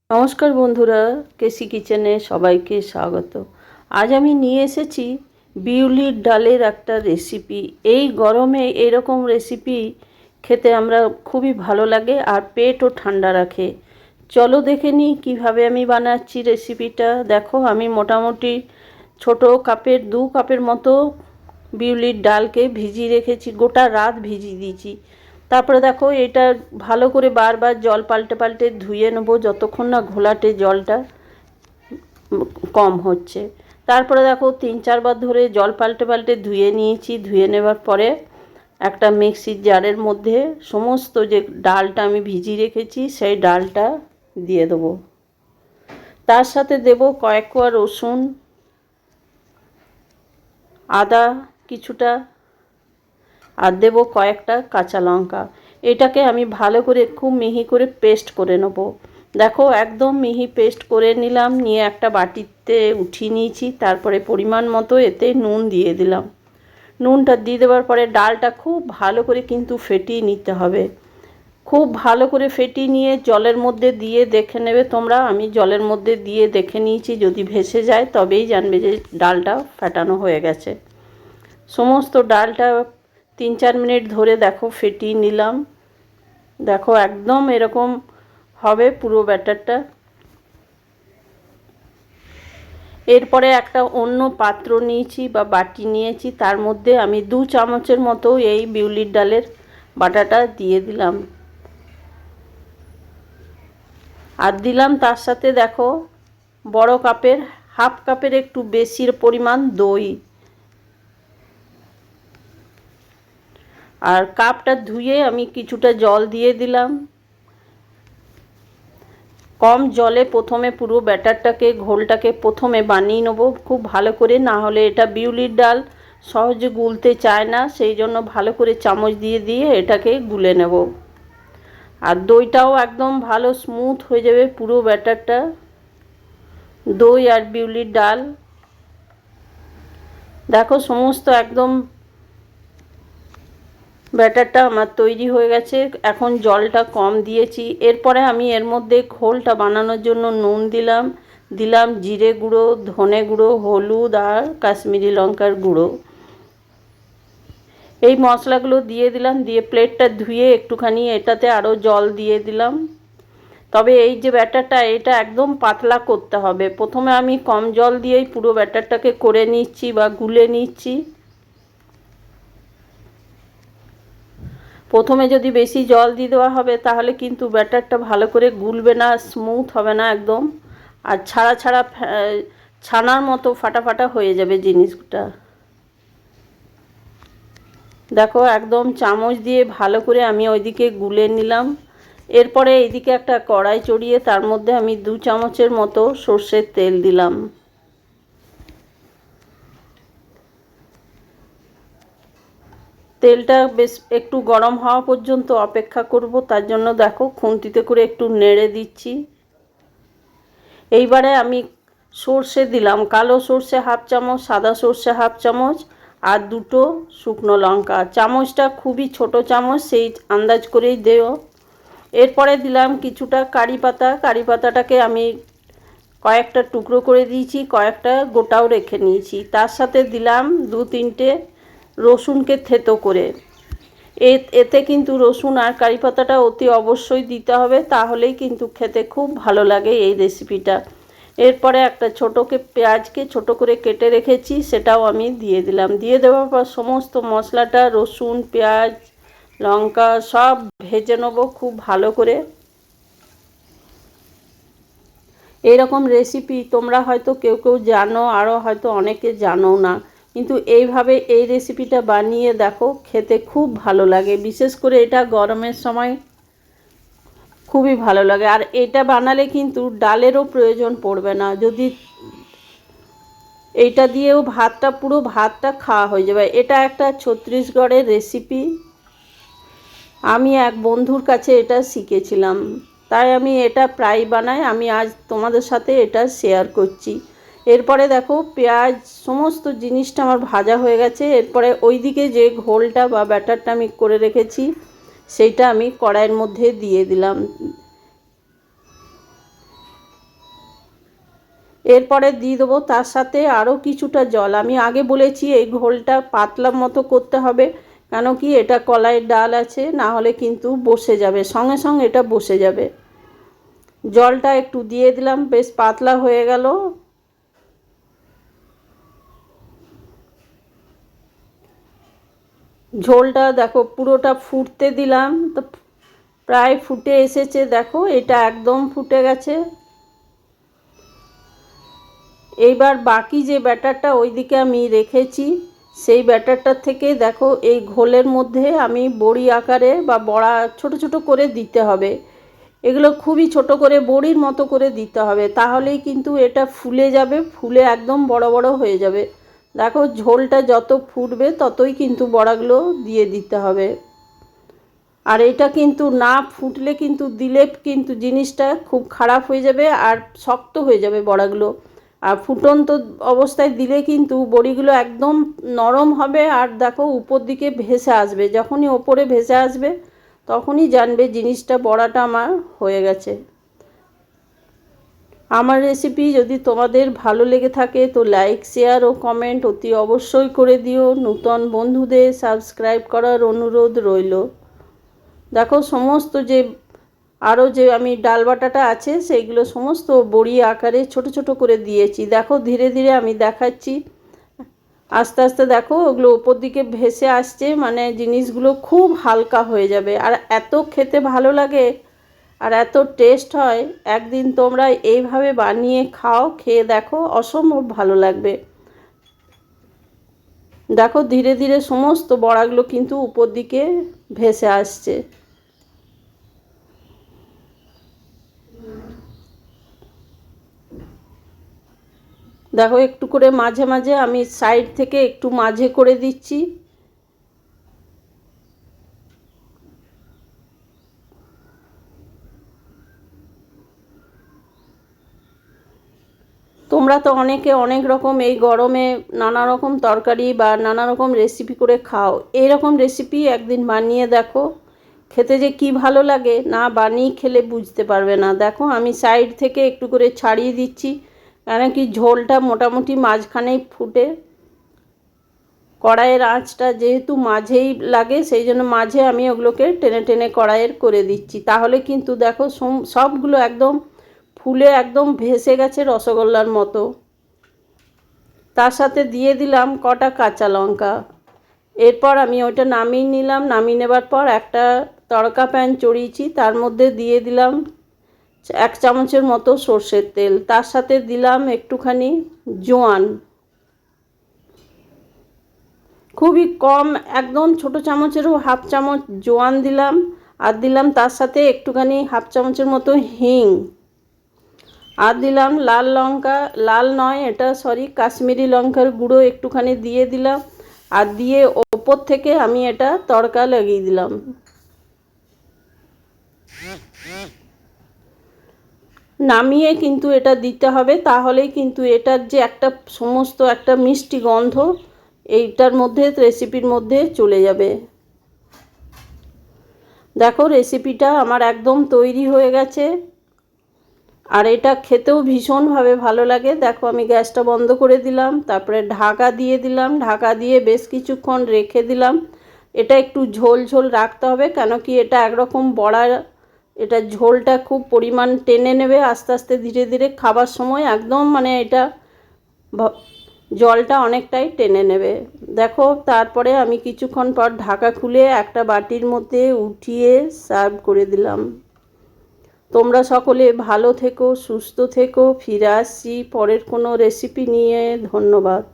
নমস্কার বন্ধুরা, কেসি কিচেনে সবাইকে স্বাগত। আজ আমি নিয়ে এসেছি বিউলির ডালের একটা রেসিপি। এই গরমে এরকম রেসিপি খেতে আমরা খুবই ভালো লাগে আর পেটও ঠান্ডা রাখে। চলো দেখে নিই কীভাবে আমি বানাচ্ছি রেসিপিটা। দেখো, আমি মোটামুটি ছোট কাপের 2 কাপের মতো বিউলির ডালকে ভিজিয়ে রেখেছি, গোটা রাত ভিজিয়ে দিয়েছি। তারপরে দেখো, এটা ভালো করে বারবার জল পাল্টে পাল্টে ধুয়ে নেবো যতক্ষণ না ঘোলাটে জলটা কম হচ্ছে। তারপরে দেখো 3-4 বার ধরে জল পাল্টে পাল্টে ধুয়ে নিয়েছি। ধুয়ে নেবার পরে একটা মিক্সির জারের মধ্যে সমস্ত যে ডালটা আমি ভিজিয়ে রেখেছি সেই ডালটা দিয়ে দেবো। তার সাথে দেব কয়েক কোয়া রসুন, আদা কিছুটা, আর দেবো কয়েকটা কাঁচা লঙ্কা। এটাকে আমি ভালো করে খুব মিহি করে পেস্ট করে নেব। দেখো, একদম মিহি পেস্ট করে নিলাম। নিয়ে একটা বাটিতে উঠিয়ে নিয়েছি। তারপরে পরিমাণ মতো এতে নুন দিয়ে দিলাম। নুনটা দিয়ে দেওয়ার পরে ডালটা খুব ভালো করে কিন্তু ফেটিয়ে নিতে হবে। খুব ভালো করে ফেটিয়ে নিয়ে জলের মধ্যে দিয়ে দেখে নেবে তোমরা। আমি জলের মধ্যে দিয়ে দেখে নিয়েছি, যদি ভেসে যায় তবেই জানবে যে ডালটা ফেটানো হয়ে গেছে। সমস্ত ডালটা 3-4 মিনিট ধরে দেখো ফেটিয়ে নিলাম। দেখো একদম এরকম হবে পুরো ব্যাটারটা। এরপরে একটা অন্য পাত্র নিয়েছি বা বাটি নিয়েছি, তার মধ্যে আমি 2 চামচের মতো এই বিউলির ডালের বাটাটা দিয়ে দিলাম। আর দিলাম তার সাথে দেখো বড় কাপের হাফ কাপের একটু বেশি পরিমাণ দই। আর কাপটা ধুয়ে আমি কিছুটা জল দিয়ে দিলাম। কম জলে প্রথমে পুরো ব্যাটারটাকে ঘোলটাকে প্রথমে বানিয়ে নেবো খুব ভালো করে, না হলে এটা বিউলির ডাল সহজে গুলতে চায় না। সেই জন্য ভালো করে চামচ দিয়ে দিয়ে এটাকে গুলে নেব। আর দইটাও একদম ভালো স্মুথ হয়ে যাবে পুরো ব্যাটারটা। দই আর বিউলির ডাল দেখো সমস্ত একদম ব্যাটারটা আমার তৈরি হয়ে গেছে। এখন জলটা কম দিয়েছি। এরপরে আমি এর মধ্যে ঘোলটা বানানোর জন্য নুন দিলাম জিরে গুঁড়ো, ধনে গুঁড়ো, হলুদ আর কাশ্মীরি লঙ্কার গুঁড়ো। এই মশলাগুলো দিয়ে দিলাম। দিয়ে প্লেটটা ধুয়ে একটুখানি এটাতে আরও জল দিয়ে দিলাম। তবে এই যে ব্যাটারটা এটা একদম পাতলা করতে হবে। প্রথমে আমি কম জল দিয়েই পুরো ব্যাটারটাকে করে নিচ্ছি বা গুলে নিচ্ছি। প্রথমে যদি বেশি জল দিয়ে দেওয়া হবে তাহলে কিন্তু ব্যাটারটা ভালো করে গুলবে না, স্মুথ হবে না একদম, আর ছাড়া ছাড়া ছানার মতো ফাটা ফাটা হয়ে যাবে জিনিসটা। দেখো একদম চামচ দিয়ে ভালো করে আমি ওইদিকে গুলে নিলাম। এরপরে এইদিকে একটা কড়াই চড়িয়ে তার মধ্যে আমি 2 চামচের মতো সর্ষের তেল দিলাম। তেলটা বেশ একটু গরম হওয়া পর্যন্ত অপেক্ষা করব। তার জন্য দেখো খুন্তিতে করে একটু নেড়ে দিচ্ছি। এইবারে আমি সর্ষে দিলাম, কালো সর্ষে হাফ চামচ, সাদা সর্ষে হাফ চামচ আর 2টো শুকনো লঙ্কা। চামচটা খুবই ছোট চামচ, সেই আন্দাজ করেই দেও। এরপরে দিলাম কিছুটা কারি পাতা। কারি পাতাটাকে আমি কয়েকটা টুকরো করে দিয়েছি, কয়েকটা গোটাও রেখে নিয়েছি। তার সাথে দিলাম 2-3টে রসুনকে থেতো করে। এতে কিন্তু রসুন আর কারি পাতাটা অতি অবশ্যই দিতে হবে, তাহলেই কিন্তু খেতে খুব ভালো লাগে এই রেসিপিটা। এরপরে একটা পেঁয়াজকে ছোট করে কেটে রেখেছি, সেটাও আমি দিয়ে দিলাম। দিয়ে দেওয়ার পর সমস্ত মশলাটা রসুন, পেঁয়াজ, লঙ্কা সব ভেজে নেবো খুব ভালো করে। এইরকম রেসিপি তোমরা হয়তো কেউ কেউ জানো, আরও হয়তো অনেকে জানো না, কিন্তু এইভাবে এই রেসিপিটা বানিয়ে দেখো, খেতে খুব ভালো লাগে। বিশেষ করে এটা গরমের সময় খুবই ভালো লাগে। আর এটা বানালে কিন্তু ডালেরও প্রয়োজন পড়বে না। যদি এইটা দিয়েও পুরো ভাতটা খাওয়া হয়ে যাবে। এটা একটা ছত্তিশগড়ের রেসিপি। আমি এক বন্ধুর কাছে এটা শিখেছিলাম, তাই আমি এটা প্রায় বানাই। আমি আজ তোমাদের সাথে এটা শেয়ার করছি। এরপরে দেখো পেঁয়াজ সমস্ত জিনিসটা আমার ভাজা হয়ে গেছে। এরপরে ওইদিকে যে ঘোলটা বা ব্যাটারটা আমি করে রেখেছি সেইটা আমি কড়াইয়ের মধ্যে দিয়ে দিলাম। এরপরে দিয়ে দেবো তার সাথে আরও কিছুটা জল। আমি আগে বলেছি এই ঘোলটা পাতলা মতো করতে হবে, কেন কি এটা কলাইয়ের ডাল আছে, না হলে কিন্তু বসে যাবে, সঙ্গে সঙ্গে এটা বসে যাবে। জলটা একটু দিয়ে দিলাম, বেশ পাতলা হয়ে গেল। ঝোলটা দেখো পুরোটা ফুটতে দিলাম, তো প্রায় ফুটে এসেছে। দেখো এটা একদম ফুটে গেছে। এইবার বাকি যে ব্যাটারটা ওইদিকে আমি রেখেছি, সেই ব্যাটারটার থেকে দেখো এই ঘোলের মধ্যে আমি বড়ি আকারে বা বড়া ছোট ছোট করে দিতে হবে। এগুলো খুবই ছোট করে বড়ির মতো করে দিতে হবে, তাহলেই কিন্তু এটা ফুলে যাবে, ফুলে একদম বড় বড় হয়ে যাবে। দেখো ঝোলটা যত ফুটবে ততই কিন্তু বড়াগুলো দিয়ে দিতে হবে। আর এটা কিন্তু না ফুটলে কিন্তু দিলে কিন্তু জিনিসটা খুব খারাপ হয়ে যাবে আর শক্ত হয়ে যাবে বড়াগুলো। আর ফুটন্ত অবস্থায় দিলে কিন্তু বড়িগুলো একদম নরম হবে আর দেখো উপর দিকে ভেসে আসবে। যখনই ওপরে ভেসে আসবে তখনই জানবে জিনিসটা বড়াটা আমার হয়ে গেছে। আমার রেসিপি যদি তোমাদের ভালো লেগে থাকে তো লাইক, শেয়ার ও কমেন্ট অতি অবশ্যই করে দিও। নতুন বন্ধুদের সাবস্ক্রাইব করার অনুরোধ রইল। দেখো সমস্ত যে আরও যে আমি ডাল বাটাটা আছে সেইগুলো সমস্ত বড়ি আকারে ছোট ছোট করে দিয়েছি। দেখো ধীরে ধীরে আমি দেখাচ্ছি, আস্তে আস্তে দেখো ওগুলো ওপর দিকে ভেসে আসছে, মানে জিনিসগুলো খুব হালকা হয়ে যাবে আর এত খেতে ভালো লাগে আর এত টেস্ট হয়। একদিন তোমরা এইভাবে বানিয়ে খাও, খেয়ে দেখো, অসম্ভব ভালো লাগবে। দেখো ধীরে ধীরে সমস্ত বড়াগুলো কিন্তু উপর দিকে ভেসে আসছে। দেখো একটু করে মাঝে মাঝে আমি সাইড থেকে একটু মাঝে করে দিচ্ছি। তোমরা তো অনেকে অনেক রকম এই গরমে নানা রকম তরকারি বা নানা রকম রেসিপি করে খাও। এইরকম রেসিপি একদিন বানিয়ে দেখো, খেতে যে কি ভালো লাগে, না বানিয়ে খেলে বুঝতে পারবে না। দেখো আমি সাইড থেকে একটু করে ছাড়িয়ে দিচ্ছি, কেন কি ঝোলটা মোটামুটি মাঝখানেই ফুটে। কড়াইয়ের আঁচটা যেহেতু মাঝেই লাগে সেই জন্য মাঝে আমি ওগুলোকে টেনে টেনে কড়াইয়ের করে দিচ্ছি। তাহলে কিন্তু দেখো সবগুলো একদম ফুলে একদম ভেসে গেছে রসগোল্লার মতো। তার সাথে দিয়ে দিলাম কটা কাঁচা লঙ্কা। এরপর আমি ওইটা নামিয়ে নিলাম। নামিয়ে নেবার পর একটা তড়কা প্যান চড়িয়েছি, তার মধ্যে দিয়ে দিলাম 1 চামচের মতো সর্ষের তেল। তার সাথে দিলাম একটুখানি জোয়ান, খুবই কম, একদম ছোট চামচেরও 1/2 চামচ জোয়ান দিলাম। আর দিলাম তার সাথে একটুখানি 1/2 চামচের মতো হিং। আর দিলাম লাল লঙ্কা, লাল নয় এটা সরি কাশ্মীরি লঙ্কার গুঁড়ো একটুখানি দিয়ে দিলাম। আর দিয়ে ওপর থেকে আমি এটা তড়কা লাগিয়ে দিলাম। নামিয়ে কিন্তু এটা দিতে হবে, তাহলেই কিন্তু এটার যে একটা সমস্ত একটা মিষ্টি গন্ধ এইটার মধ্যে রেসিপির মধ্যে চলে যাবে। দেখো রেসিপিটা আমার একদম তৈরি হয়ে গেছে আর এটা খেতেও ভীষণভাবে ভালো লাগে। দেখো আমি গ্যাসটা বন্ধ করে দিলাম, তারপরে ঢাকা দিয়ে দিলাম। ঢাকা দিয়ে বেশ কিছুক্ষণ রেখে দিলাম। এটা একটু ঝোল ঝোল রাখতে হবে, কেন কি এটা একরকম বড়া, এটা ঝোলটা খুব পরিমাণ টেনে নেবে আস্তে আস্তে ধীরে ধীরে খাবার সময় একদম, মানে এটা জলটা অনেকটাই টেনে নেবে। দেখো তারপরে আমি কিছুক্ষণ পর ঢাকা খুলে একটা বাটির মধ্যে উঠিয়ে সার্ভ করে দিলাম। তোমরা সকলে ভালো থেকো, সুস্থ থেকো। ফিরে আসছি পরের কোনো রেসিপি নিয়ে। ধন্যবাদ।